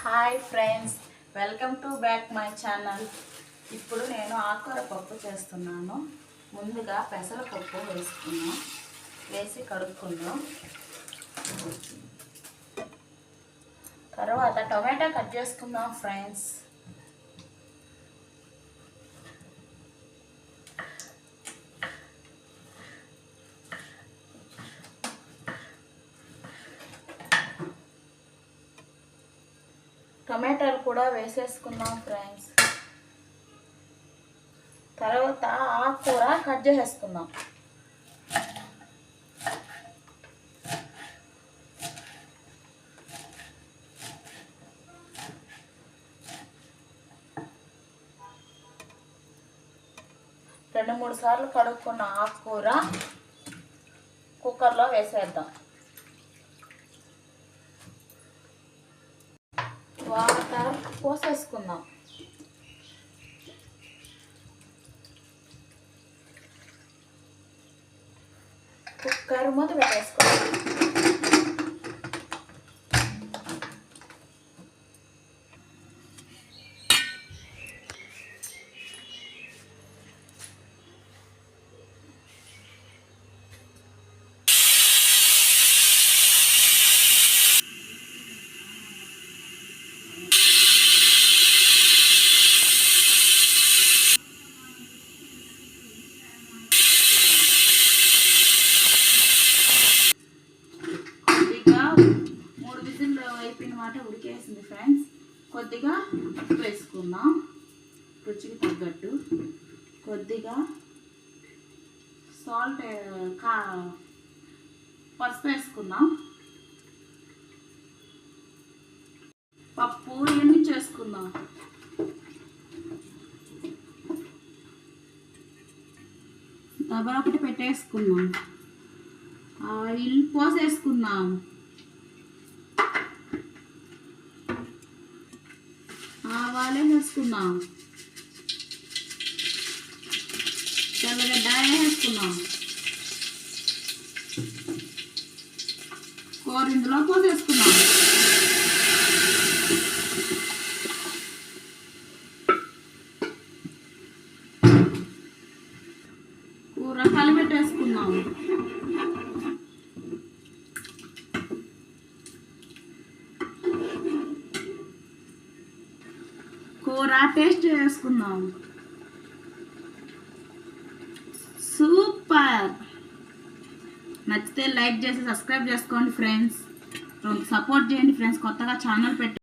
Hi friends, welcome to back my channel. ఇప్పుడు నేను ఆకుకూర పప్పు చేస్తున్నాను. ముందుగా పెసరపప్పు వేసి కడుక్కుందాం. తర్వాత టొమాటో కట్ చేసుకుందాం ఫ్రెండ్స్. టొమాటోలు కూడా వేసేసుకుందాం ఫ్రెండ్స్. తర్వాత ఆకుకూర కట్ చేసేసుకుందాం. రెండు మూడు సార్లు కడుక్కున్న ఆకుకూర కుక్కర్లో వేసేద్దాం. వాటర్ పోసేసుకుందాం. కుక్కర్ మూత పెట్టేసుకుందాం. ఉడికేసింది ఫ్రెండ్స్. కొద్దిగా ఉప్పు వేసుకుందాం, రుచికి తగ్గట్టు. కొద్దిగా సాల్ట్ పసుపు వేసుకుందాం. పప్పు ఇవన్నీ చేసుకుందాం. దబర ఒకటి పెట్టేసుకుందాం. ఆయిల్ పోసేసుకుందాం. ఆవాలే వేసుకుందాం. తెల్లగడ్డ వేసుకుందాం. కూర ఇందులో పోసేసుకుందాం. కూర కలిపెట్టేసుకుందాం. కూర టేస్ట్ చేసుకుందాం. సూపర్! నచ్చితే లైక్ చేసి సబ్స్క్రైబ్ చేసుకోండి ఫ్రెండ్స్. సపోర్ట్ చేయండి ఫ్రెండ్స్. కొత్తగా ఛానల్ పెట్టి